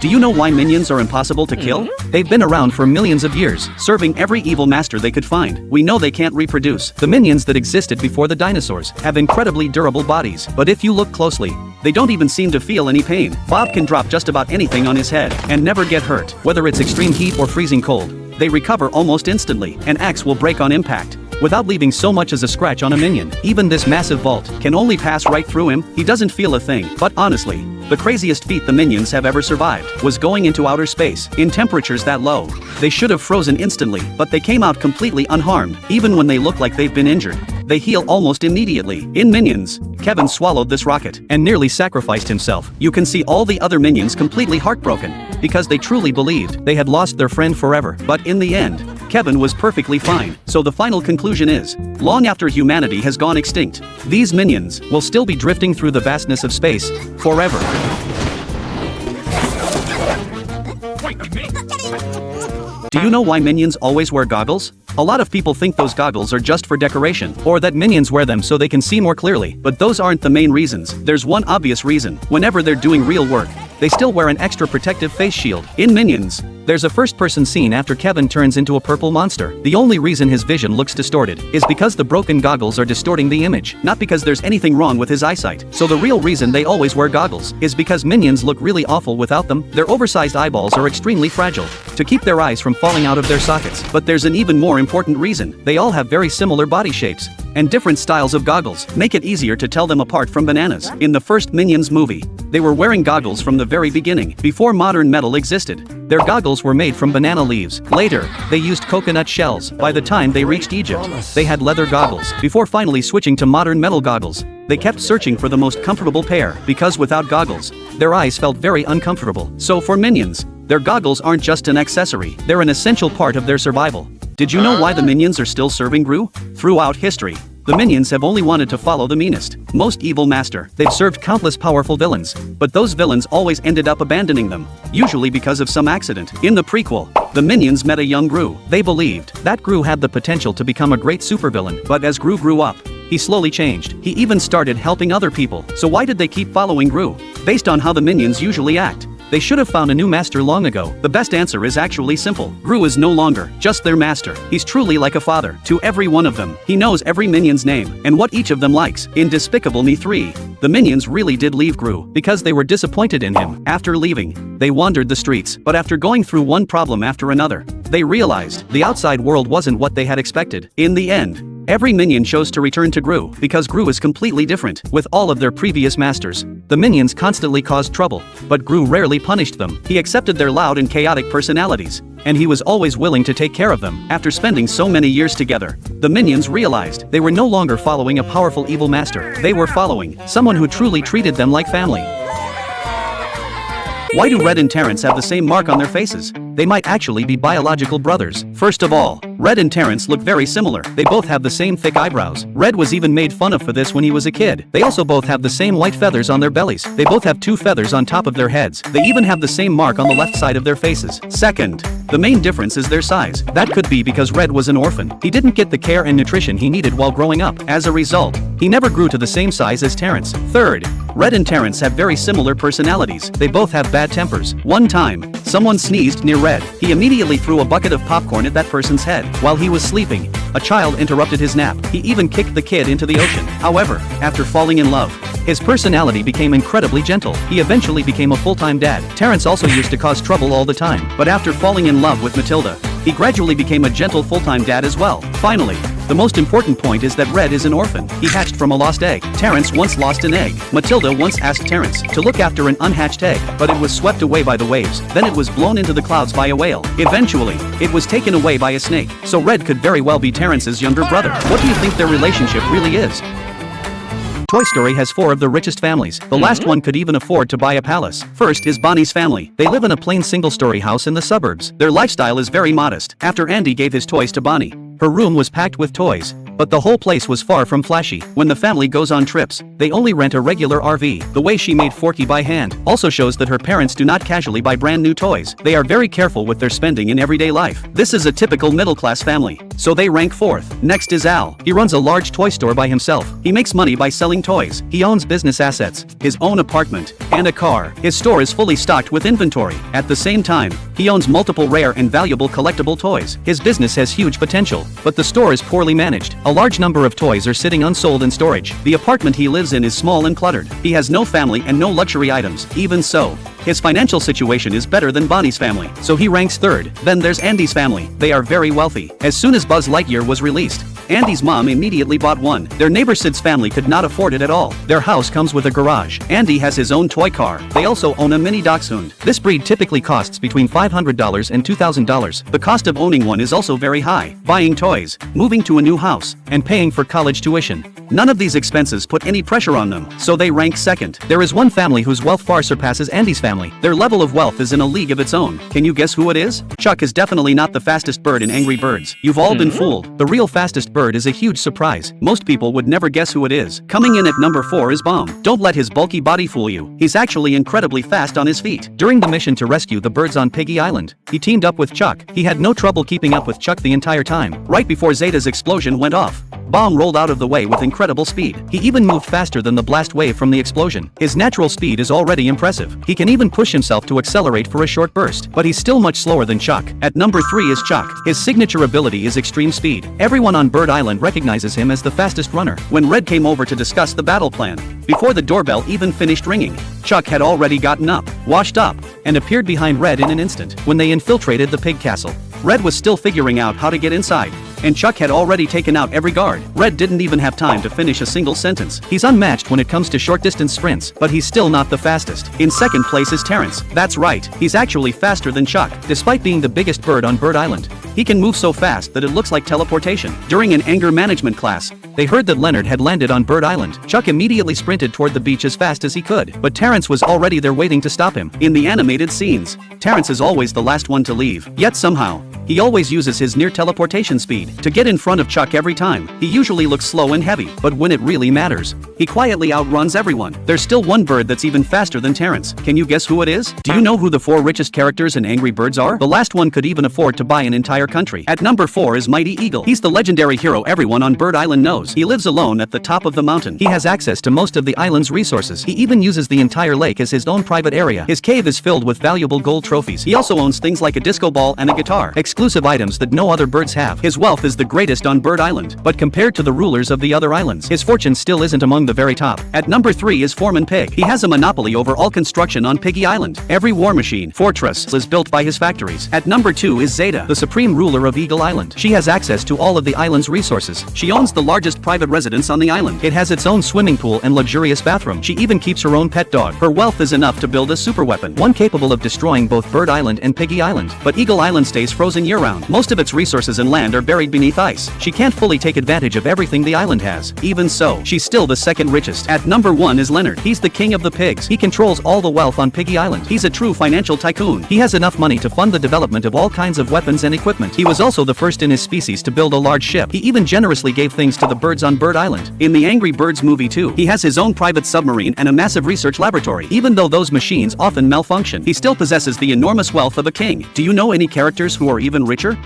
Do you know why minions are impossible to kill? They've been around for millions of years, serving every evil master they could find. We know they can't reproduce. The minions that existed before the dinosaurs have incredibly durable bodies, but if you look closely, they don't even seem to feel any pain. Bob can drop just about anything on his head and never get hurt. Whether it's extreme heat or freezing cold, they recover almost instantly. An axe will break on impact, without leaving so much as a scratch on a minion. Even this massive vault can only pass right through him. He doesn't feel a thing. But honestly, the craziest feat the minions have ever survived was going into outer space. In temperatures that low, they should have frozen instantly, but they came out completely unharmed. Even when they look like they've been injured, they heal almost immediately. In Minions, Kevin swallowed this rocket and nearly sacrificed himself. You can see all the other minions completely heartbroken because they truly believed they had lost their friend forever. But in the end, Kevin was perfectly fine. So the final conclusion is, long after humanity has gone extinct, these minions will still be drifting through the vastness of space forever. Do you know why minions always wear goggles? A lot of people think those goggles are just for decoration, or that minions wear them so they can see more clearly, but those aren't the main reasons. There's one obvious reason. Whenever they're doing real work, they still wear an extra protective face shield. In Minions, there's a first-person scene after Kevin turns into a purple monster. The only reason his vision looks distorted is because the broken goggles are distorting the image, not because there's anything wrong with his eyesight. So the real reason they always wear goggles is because minions look really awful without them. Their oversized eyeballs are extremely fragile to keep their eyes from falling out of their sockets. But there's an even more important reason. They all have very similar body shapes, and different styles of goggles make it easier to tell them apart from bananas. In the first Minions movie, they were wearing goggles from the very beginning, before modern metal existed. Their goggles were made from banana leaves. Later, they used coconut shells. By the time they reached Egypt, they had leather goggles. Before finally switching to modern metal goggles, they kept searching for the most comfortable pair, because without goggles, their eyes felt very uncomfortable. So for Minions, their goggles aren't just an accessory, they're an essential part of their survival. Did you know why the minions are still serving Gru? Throughout history, the minions have only wanted to follow the meanest, most evil master. They've served countless powerful villains, but those villains always ended up abandoning them, usually because of some accident. In the prequel, the minions met a young Gru. They believed that Gru had the potential to become a great supervillain, but as Gru grew up, he slowly changed. He even started helping other people. So why did they keep following Gru? Based on how the minions usually act, they should have found a new master long ago. The best answer is actually simple. Gru is no longer just their master. He's truly like a father to every one of them. He knows every minion's name and what each of them likes. In Despicable Me 3, the minions really did leave Gru because they were disappointed in him. After leaving, they wandered the streets, but after going through one problem after another, they realized the outside world wasn't what they had expected. In the end, every minion chose to return to Gru because Gru is completely different. With all of their previous masters, the minions constantly caused trouble, but Gru rarely punished them. He accepted their loud and chaotic personalities, and he was always willing to take care of them. After spending so many years together, the minions realized they were no longer following a powerful evil master. They were following someone who truly treated them like family. Why do Red and Terrence have the same mark on their faces? They might actually be biological brothers. First of all, Red and Terrence look very similar. They both have the same thick eyebrows. Red was even made fun of for this when he was a kid. They also both have the same white feathers on their bellies. They both have 2 feathers on top of their heads. They even have the same mark on the left side of their faces. Second, the main difference is their size. That could be because Red was an orphan. He didn't get the care and nutrition he needed while growing up. As a result, he never grew to the same size as Terrence. Third, Red and Terrence have very similar personalities. They both have bad tempers. One time, someone sneezed near Red. He immediately threw a bucket of popcorn at that person's head. While he was sleeping, a child interrupted his nap. He even kicked the kid into the ocean. However, after falling in love, his personality became incredibly gentle. He eventually became a full-time dad. Terrence also used to cause trouble all the time, but after falling in love with Matilda, he gradually became a gentle full-time dad as well. Finally, the most important point is that Red is an orphan. He hatched from a lost egg. Terrence once lost an egg. Matilda once asked Terrence to look after an unhatched egg, but it was swept away by the waves. Then it was blown into the clouds by a whale. Eventually, it was taken away by a snake. So Red could very well be Terrence's younger brother. What do you think their relationship really is? Toy Story has 4 of the richest families. The last one could even afford to buy a palace. First is Bonnie's family. They live in a plain single-story house in the suburbs. Their lifestyle is very modest. After Andy gave his toys to Bonnie, her room was packed with toys, but the whole place was far from flashy. When the family goes on trips, they only rent a regular RV. The way she made Forky by hand also shows that her parents do not casually buy brand new toys. They are very careful with their spending in everyday life. This is a typical middle-class family, so they rank fourth. Next is Al. He runs a large toy store by himself. He makes money by selling toys. He owns business assets, his own apartment, and a car. His store is fully stocked with inventory. At the same time, he owns multiple rare and valuable collectible toys. His business has huge potential, but the store is poorly managed. A large number of toys are sitting unsold in storage. The apartment he lives in is small and cluttered. He has no family and no luxury items. Even so, his financial situation is better than Bonnie's family, so he ranks third. Then there's Andy's family. They are very wealthy. As soon as Buzz Lightyear was released, Andy's mom immediately bought one. Their neighbor Sid's family could not afford it at all. Their house comes with a garage. Andy has his own toy car. They also own a mini dachshund. This breed typically costs between $500 and $2,000. The cost of owning one is also very high. Buying toys, moving to a new house, and paying for college tuition. None of these expenses put any pressure on them, so they rank second. There is one family whose wealth far surpasses Andy's family. Their level of wealth is in a league of its own. Can you guess who it is? Chuck is definitely not the fastest bird in Angry Birds. You've all been fooled. The real fastest bird is a huge surprise. Most people would never guess who it is. Coming in at number 4 is Bomb. Don't let his bulky body fool you. He's actually incredibly fast on his feet. During the mission to rescue the birds on Piggy Island, he teamed up with Chuck. He had no trouble keeping up with Chuck the entire time. Right before Zeta's explosion went off, Bomb rolled out of the way with incredible speed. He even moved faster than the blast wave from the explosion. His natural speed is already impressive. He can even push himself to accelerate for a short burst, but he's still much slower than Chuck. At number 3 is Chuck. His signature ability is extreme speed. Everyone on Bird Island recognizes him as the fastest runner. When Red came over to discuss the battle plan, before the doorbell even finished ringing, Chuck had already gotten up, washed up, and appeared behind Red in an instant. When they infiltrated the pig castle, Red was still figuring out how to get inside, and Chuck had already taken out every guard. Red didn't even have time to finish a single sentence. He's unmatched when it comes to short-distance sprints, but he's still not the fastest. In second place is Terrence. That's right, he's actually faster than Chuck. Despite being the biggest bird on Bird Island, he can move so fast that it looks like teleportation. During an anger management class, they heard that Leonard had landed on Bird Island. Chuck immediately sprinted toward the beach as fast as he could, but Terrence was already there waiting to stop him. In the animated scenes, Terrence is always the last one to leave, yet somehow, he always uses his near teleportation speed to get in front of Chuck every time. He usually looks slow and heavy, but when it really matters, he quietly outruns everyone. There's still one bird that's even faster than Terrence. Can you guess who it is? Do you know who the 4 richest characters in Angry Birds are? The last one could even afford to buy an entire country. At number 4 is Mighty Eagle. He's the legendary hero everyone on Bird Island knows. He lives alone at the top of the mountain. He has access to most of the island's resources. He even uses the entire lake as his own private area. His cave is filled with valuable gold trophies. He also owns things like a disco ball and a guitar, exclusive items that no other birds have. His wealth is the greatest on Bird Island, but compared to the rulers of the other islands, his fortune still isn't among the very top. At number 3 is Foreman Pig. He has a monopoly over all construction on Piggy Island. Every war machine, fortress is built by his factories. At number 2 is Zeta, the supreme ruler of Eagle Island. She has access to all of the island's resources. She owns the largest private residence on the island. It has its own swimming pool and luxurious bathroom. She even keeps her own pet dog. Her wealth is enough to build a super weapon, one capable of destroying both Bird Island and Piggy Island. But Eagle Island stays frozen year-round. Most of its resources and land are buried beneath ice. She can't fully take advantage of everything the island has. Even so, she's still the second richest. At number 1 is Leonard. He's the king of the pigs. He controls all the wealth on Piggy Island. He's a true financial tycoon. He has enough money to fund the development of all kinds of weapons and equipment. He was also the first in his species to build a large ship. He even generously gave things to the birds on Bird Island. In the Angry Birds movie too, he has his own private submarine and a massive research laboratory. Even though those machines often malfunction, he still possesses the enormous wealth of a king. Do you know any characters who are even richer?